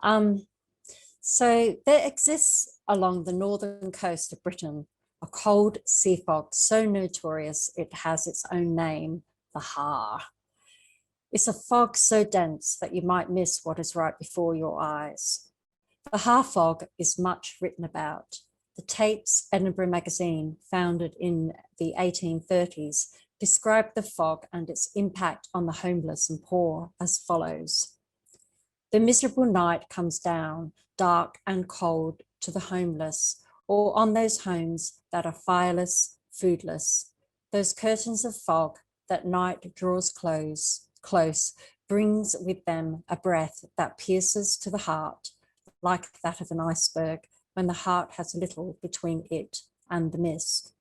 Um, so there exists along the northern coast of Britain a cold sea fog so notorious it has its own name, the Har. It's a fog so dense that you might miss what is right before your eyes. The Har fog is much written about. The Tape's Edinburgh magazine, founded in the 1830s, described the fog and its impact on the homeless and poor as follows. The miserable night comes down, dark and cold, to the homeless, or on those homes that are fireless, foodless. Those curtains of fog that night draws close, brings with them a breath that pierces to the heart, like that of an iceberg, when the heart has little between it and the mist.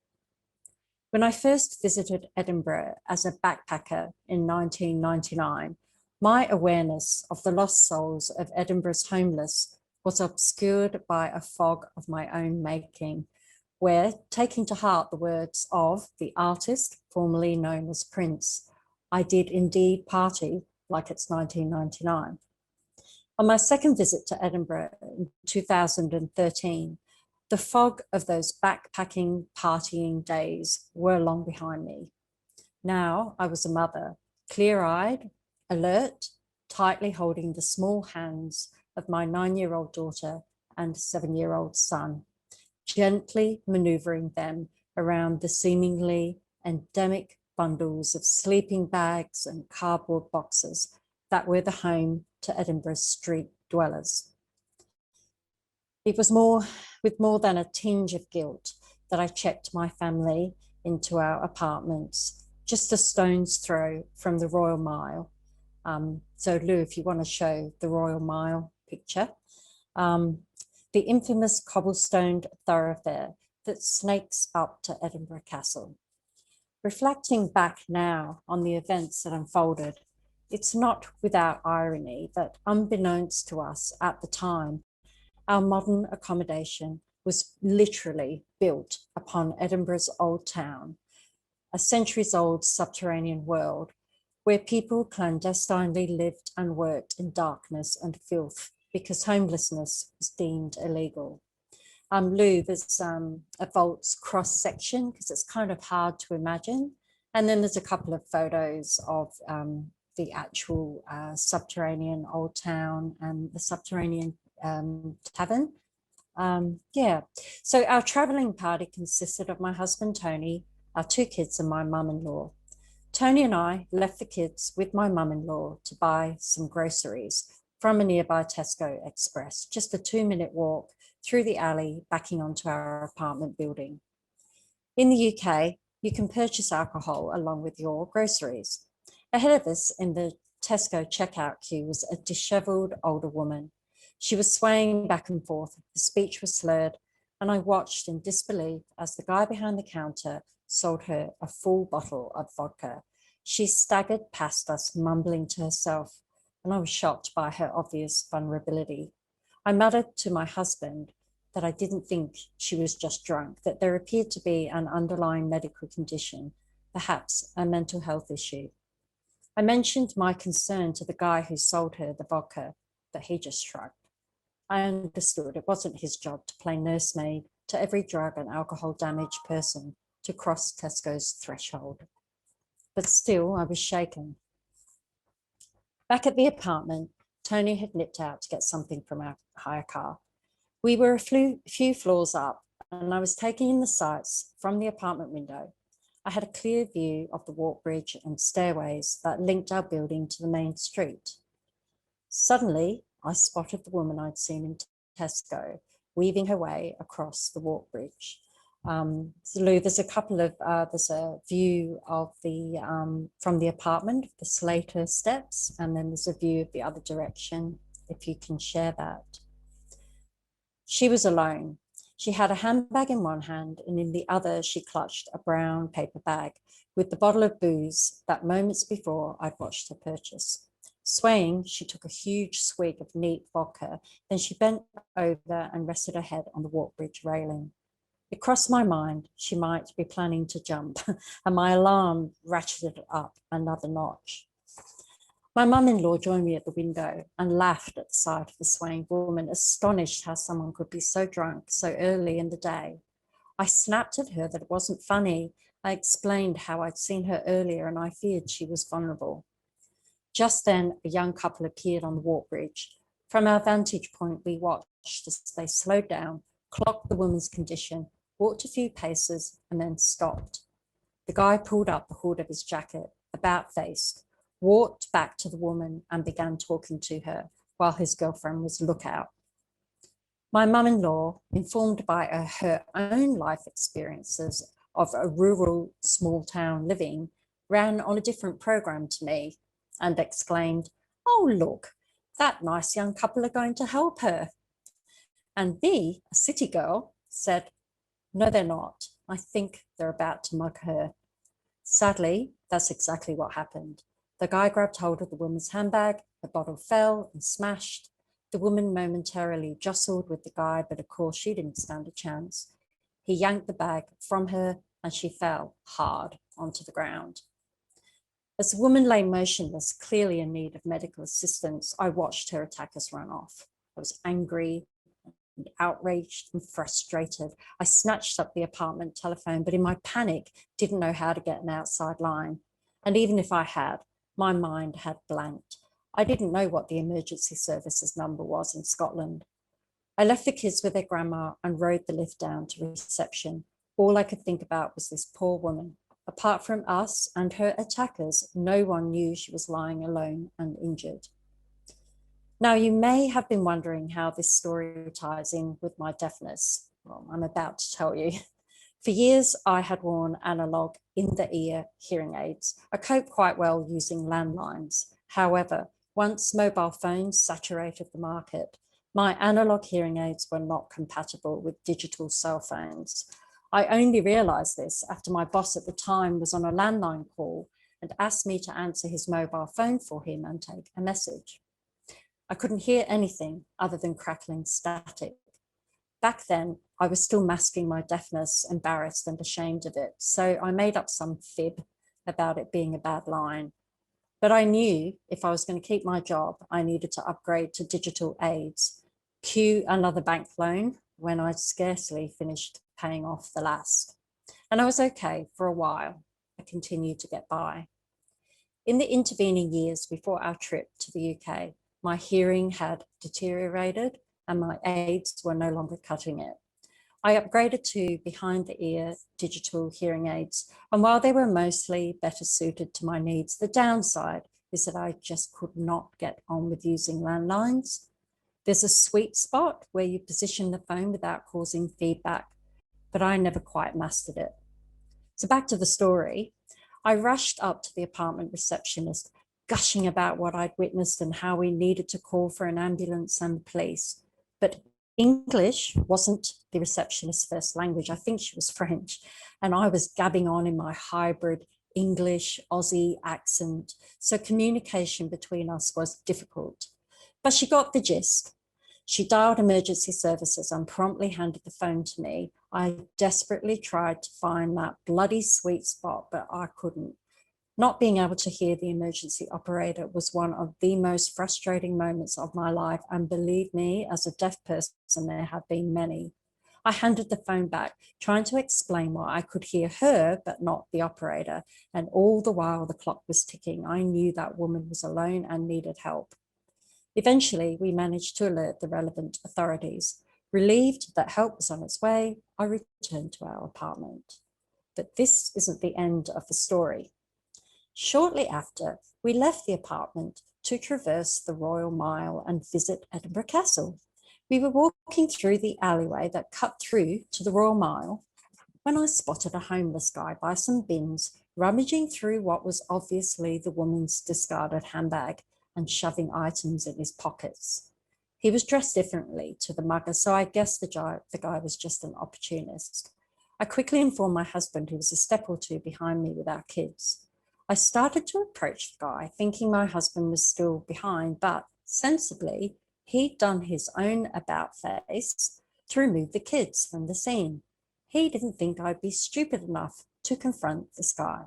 When I first visited Edinburgh as a backpacker in 1999, my awareness of the lost souls of Edinburgh's homeless was obscured by a fog of my own making, where, taking to heart the words of the artist formerly known as Prince, I did indeed party like it's 1999. On my second visit to Edinburgh in 2013, the fog of those backpacking, partying days were long behind me. Now I was a mother, clear-eyed, alert, tightly holding the small hands of my 9-year-old daughter and 7-year-old son, gently maneuvering them around the seemingly endemic bundles of sleeping bags and cardboard boxes that were the home to Edinburgh's street dwellers. It was with more than a tinge of guilt that I checked my family into our apartments, just a stone's throw from the Royal Mile. So Lou, if you want to show the Royal Mile picture, the infamous cobblestoned thoroughfare that snakes up to Edinburgh Castle. Reflecting back now on the events that unfolded, it's not without irony that, unbeknownst to us at the time, our modern accommodation was literally built upon Edinburgh's old town, a centuries-old subterranean world where people clandestinely lived and worked in darkness and filth because homelessness was deemed illegal. Lou, there's a vault's cross-section because it's kind of hard to imagine. And then there's a couple of photos of the actual subterranean old town and the subterranean tavern. Yeah, so our traveling party consisted of my husband, Tony, our 2 kids and my mum-in-law. Tony and I left the kids with my mum-in-law to buy some groceries from a nearby Tesco Express, just a 2-minute walk through the alley backing onto our apartment building. In the UK, you can purchase alcohol along with your groceries. Ahead of us in the Tesco checkout queue was a dishevelled older woman. She was swaying back and forth, her speech was slurred, and I watched in disbelief as the guy behind the counter sold her a full bottle of vodka. She staggered past us, mumbling to herself, and I was shocked by her obvious vulnerability. I muttered to my husband that I didn't think she was just drunk, that there appeared to be an underlying medical condition, perhaps a mental health issue. I mentioned my concern to the guy who sold her the vodka, but he just shrugged. I understood it wasn't his job to play nursemaid to every drug and alcohol damaged person to cross Tesco's threshold. But still, I was shaken. Back at the apartment, Tony had nipped out to get something from our hire car. We were a few floors up, and I was taking in the sights from the apartment window. I had a clear view of the walk bridge and stairways that linked our building to the main street. Suddenly, I spotted the woman I'd seen in Tesco, weaving her way across the walk bridge. So Lou, there's a couple of, there's a view of the, from the apartment, the Slater steps, and then there's a view of the other direction, if you can share that. She was alone. She had a handbag in one hand, and in the other, she clutched a brown paper bag with the bottle of booze that moments before I'd watched her purchase. Swaying, she took a huge swig of neat vodka, then she bent over and rested her head on the walk bridge railing. It crossed my mind she might be planning to jump, and my alarm ratcheted up another notch. My mum-in-law joined me at the window and laughed at the sight of the swaying woman, astonished how someone could be so drunk so early in the day. I snapped at her that it wasn't funny. I explained how I'd seen her earlier and I feared she was vulnerable. Just then, a young couple appeared on the walk bridge. From our vantage point, we watched as they slowed down, clocked the woman's condition, walked a few paces, and then stopped. The guy pulled up the hood of his jacket, about-faced, walked back to the woman and began talking to her while his girlfriend was lookout. My mum-in-law, informed by her own life experiences of a rural small town living, ran on a different program to me and exclaimed, "Oh, look, that nice young couple are going to help her." And me, a city girl, said, "No, they're not. I think they're about to mug her." Sadly, that's exactly what happened. The guy grabbed hold of the woman's handbag, the bottle fell and smashed. The woman momentarily jostled with the guy, but of course she didn't stand a chance. He yanked the bag from her and she fell hard onto the ground. As the woman lay motionless, clearly in need of medical assistance, I watched her attackers run off. I was angry, and outraged and frustrated. I snatched up the apartment telephone, but in my panic, didn't know how to get an outside line. And even if I had, my mind had blanked. I didn't know what the emergency services number was in Scotland. I left the kids with their grandma and rode the lift down to reception. All I could think about was this poor woman. Apart from us and her attackers, no one knew she was lying alone and injured. Now, you may have been wondering how this story ties in with my deafness. Well, I'm about to tell you. For years, I had worn analog in-the-ear hearing aids. I coped quite well using landlines. However, once mobile phones saturated the market, my analog hearing aids were not compatible with digital cell phones. I only realized this after my boss at the time was on a landline call and asked me to answer his mobile phone for him and take a message. I couldn't hear anything other than crackling static. Back then, I was still masking my deafness, embarrassed and ashamed of it, so I made up some fib about it being a bad line. But I knew if I was going to keep my job, I needed to upgrade to digital aids, cue another bank loan when I'd scarcely finished paying off the last. And I was okay for a while. I continued to get by. In the intervening years before our trip to the UK, my hearing had deteriorated and my aids were no longer cutting it. I upgraded to behind the ear digital hearing aids, and while they were mostly better suited to my needs, the downside is that I just could not get on with using landlines. There's a sweet spot where you position the phone without causing feedback, but I never quite mastered it. So back to the story. I rushed up to the apartment receptionist, gushing about what I'd witnessed and how we needed to call for an ambulance and the police. But English wasn't the receptionist's first language. I think she was French. And I was gabbing on in my hybrid English Aussie accent. So communication between us was difficult. But she got the gist. She dialed emergency services and promptly handed the phone to me. I desperately tried to find that bloody sweet spot, but I couldn't. Not being able to hear the emergency operator was one of the most frustrating moments of my life. And believe me, as a deaf person, there have been many. I handed the phone back, trying to explain why I could hear her, but not the operator. And all the while the clock was ticking, I knew that woman was alone and needed help. Eventually, we managed to alert the relevant authorities. Relieved that help was on its way, I returned to our apartment. But this isn't the end of the story. Shortly after, we left the apartment to traverse the Royal Mile and visit Edinburgh Castle. We were walking through the alleyway that cut through to the Royal Mile when I spotted a homeless guy by some bins, rummaging through what was obviously the woman's discarded handbag and shoving items in his pockets. He was dressed differently to the mugger, so I guessed the guy was just an opportunist. I quickly informed my husband, who was a step or two behind me with our kids. I started to approach the guy, thinking my husband was still behind, but sensibly, he'd done his own about face to remove the kids from the scene. He didn't think I'd be stupid enough to confront this guy.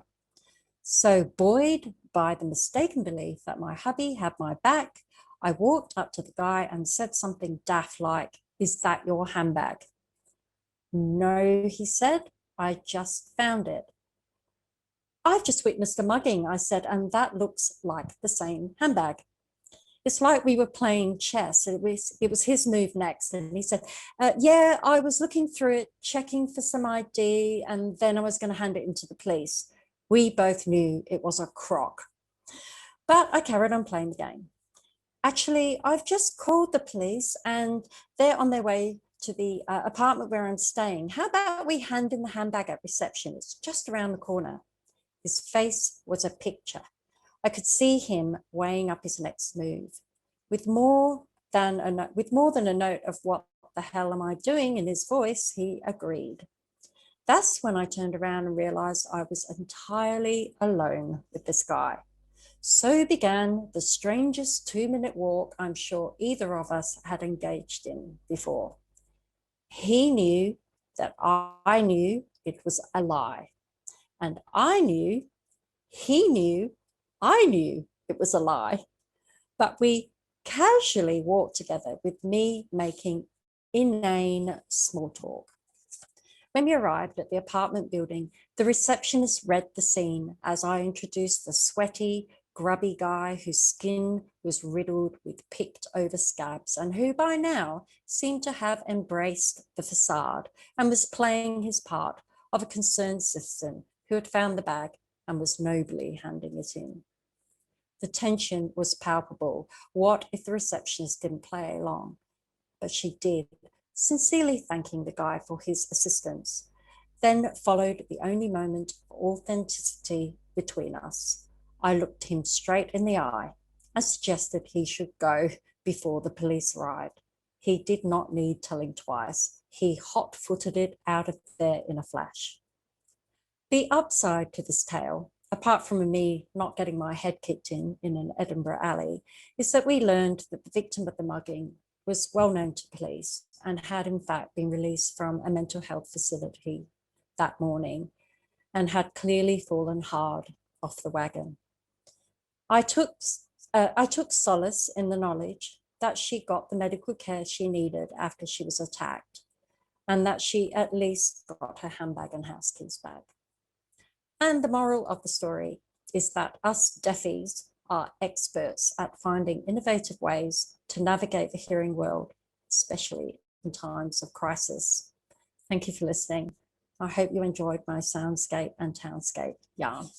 So buoyed by the mistaken belief that my hubby had my back, I walked up to the guy and said something daft like, "Is that your handbag?" "No," he said, "I just found it." "I've just witnessed a mugging," I said, "and that looks like the same handbag." It's like we were playing chess. It was his move next. And he said, "Yeah, I was looking through it, checking for some ID, and then I was going to hand it into the police." We both knew it was a crock. But I carried on playing the game. "Actually, I've just called the police and they're on their way to the apartment where I'm staying. How about we hand in the handbag at reception? It's just around the corner." His face was a picture. I could see him weighing up his next move. With more than a note of "what the hell am I doing" in his voice, he agreed. That's when I turned around and realized I was entirely alone with this guy. So began the strangest 2-minute walk I'm sure either of us had engaged in before. He knew that I knew it was a lie, and he knew I knew it was a lie, but we casually walked together with me making inane small talk. When we arrived at the apartment building, the receptionist read the scene as I introduced the sweaty, grubby guy whose skin was riddled with picked over scabs and who by now seemed to have embraced the facade and was playing his part of a concerned citizen who had found the bag and was nobly handing it in. The tension was palpable. What if the receptionist didn't play along? But she did, sincerely thanking the guy for his assistance. Then followed the only moment of authenticity between us. I looked him straight in the eye and suggested he should go before the police arrived. He did not need telling twice. He hot-footed it out of there in a flash. The upside to this tale, apart from me not getting my head kicked in an Edinburgh alley, is that we learned that the victim of the mugging was well known to police and had in fact been released from a mental health facility that morning and had clearly fallen hard off the wagon. I took solace in the knowledge that she got the medical care she needed after she was attacked, and that she at least got her handbag and house keys back. And the moral of the story is that us deafies are experts at finding innovative ways to navigate the hearing world, especially in times of crisis. Thank you for listening. I hope you enjoyed my soundscape and townscape yarn.